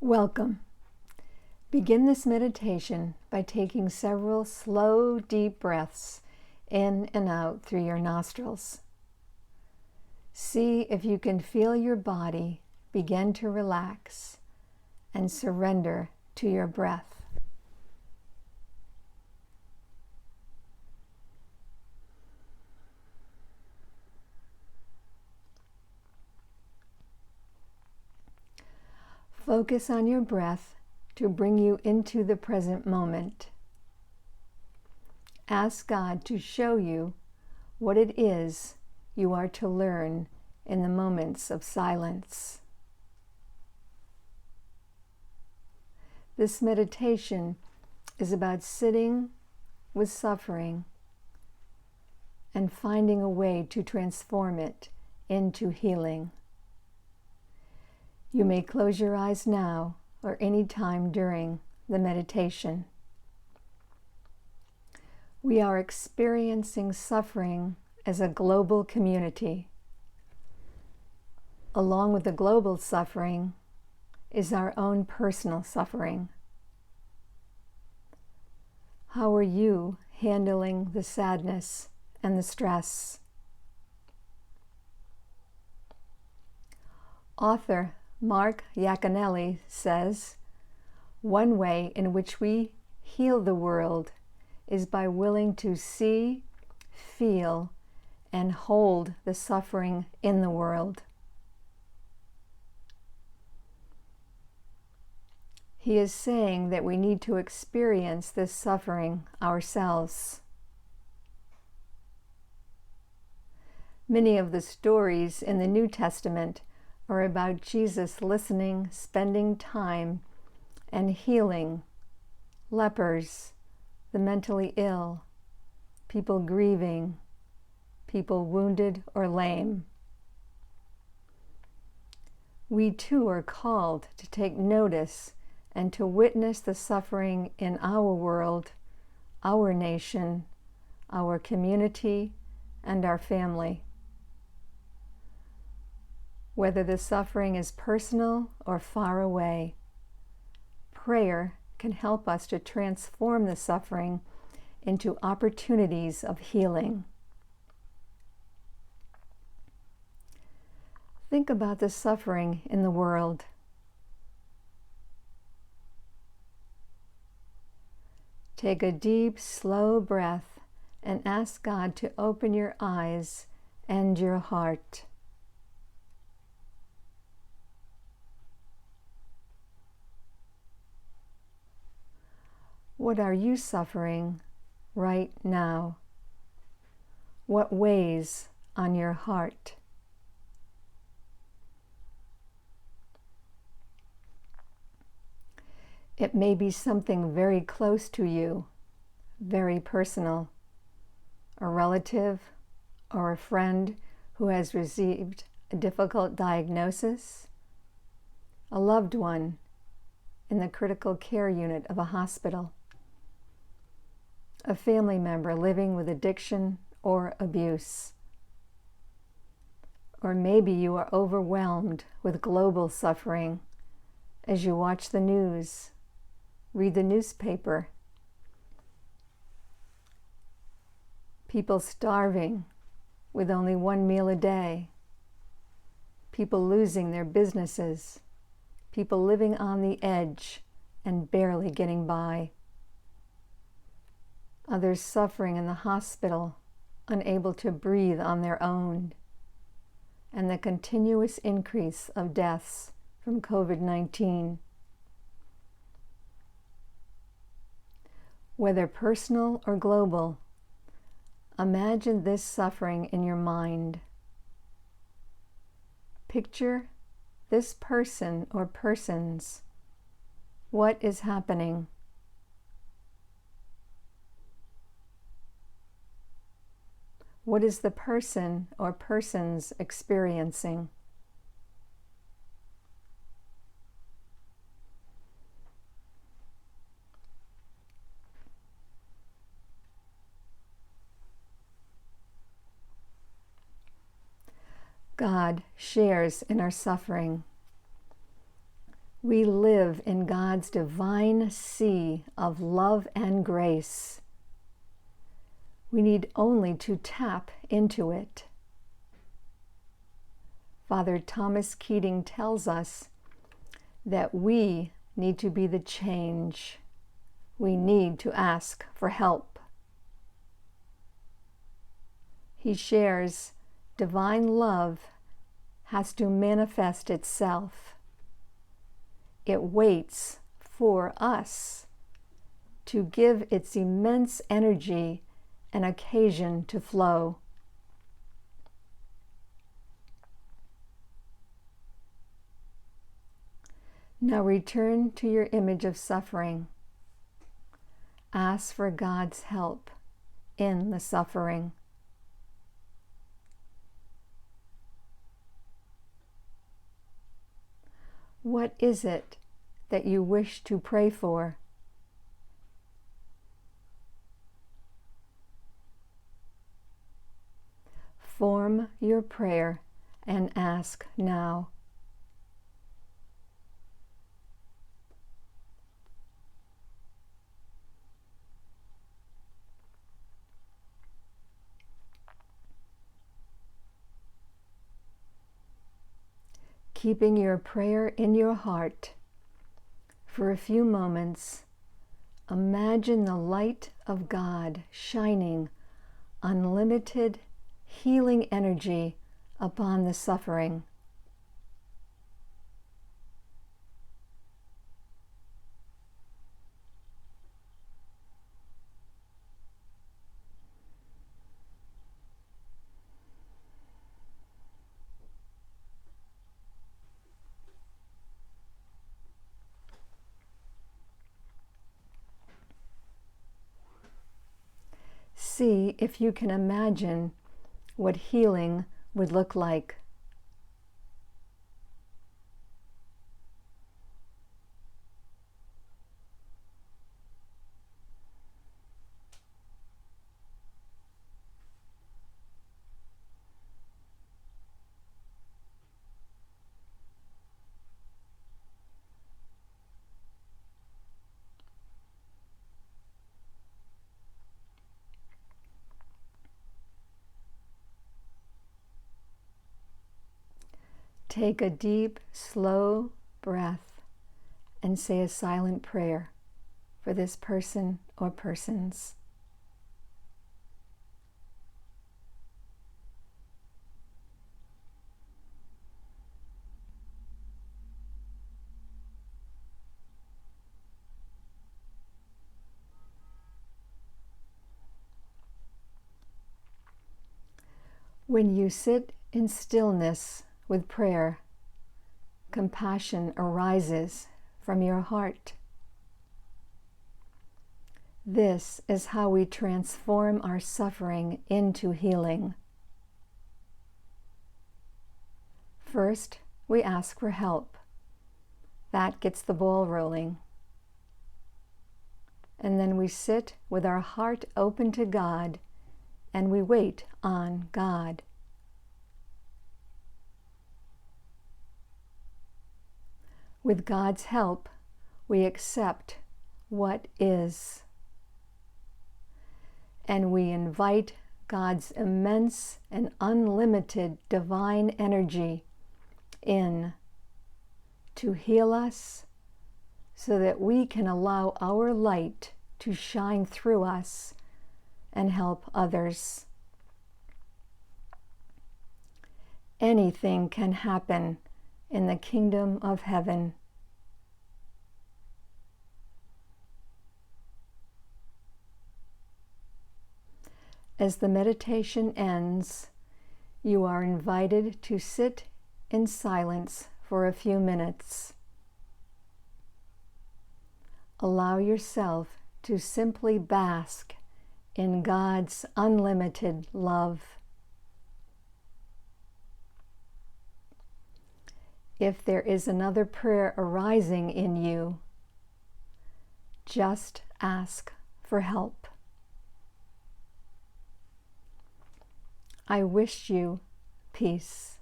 Welcome. Begin this meditation by taking several slow, deep breaths in and out through your nostrils. See if you can feel your body begin to relax and surrender to your breath. Focus on your breath to bring you into the present moment. Ask God to show you what it is you are to learn in the moments of silence. This meditation is about sitting with suffering and finding a way to transform it into healing. You may close your eyes now or any time during the meditation. We are experiencing suffering as a global community. Along with the global suffering is our own personal suffering. How are you handling the sadness and the stress? Author Mark Yaconelli says, "One way in which we heal the world is by willing to see, feel, and hold the suffering in the world." He is saying that we need to experience this suffering ourselves. Many of the stories in the New Testament are about Jesus listening, spending time, and healing lepers, the mentally ill, people grieving, people wounded or lame. We too are called to take notice and to witness the suffering in our world, our nation, our community, and our family. Whether the suffering is personal or far away, prayer can help us to transform the suffering into opportunities of healing. Think about the suffering in the world. Take a deep, slow breath and ask God to open your eyes and your heart. What are you suffering right now? What weighs on your heart? It may be something very close to you, very personal, a relative or a friend who has received a difficult diagnosis, a loved one in the critical care unit of a hospital, a family member living with addiction or abuse. Or maybe you are overwhelmed with global suffering as you watch the news, read the newspaper. People starving with only one meal a day. People losing their businesses. People living on the edge and barely getting by. Others suffering in the hospital, unable to breathe on their own. And the continuous increase of deaths from COVID-19. Whether personal or global, imagine this suffering in your mind. Picture this person or persons. What is happening? What is the person or persons experiencing? God shares in our suffering. We live in God's divine sea of love and grace. We need only to tap into it. Father Thomas Keating tells us that we need to be the change. We need to ask for help. He shares divine love has to manifest itself. It waits for us to give its immense energy an occasion to flow. Now return to your image of suffering. Ask for God's help in the suffering. What is it that you wish to pray for? Form your prayer and ask now. Keeping your prayer in your heart, for a few moments, imagine the light of God shining unlimited healing energy upon the suffering. See if you can imagine what healing would look like. Take a deep, slow breath and say a silent prayer for this person or persons. When you sit in stillness with prayer, compassion arises from your heart. This is how we transform our suffering into healing. First, we ask for help. That gets the ball rolling. And then we sit with our heart open to God and we wait on God. With God's help, we accept what is. And we invite God's immense and unlimited divine energy in to heal us so that we can allow our light to shine through us and help others. Anything can happen in the kingdom of heaven. As the meditation ends, you are invited to sit in silence for a few minutes. Allow yourself to simply bask in God's unlimited love. If there is another prayer arising in you, just ask for help. I wish you peace.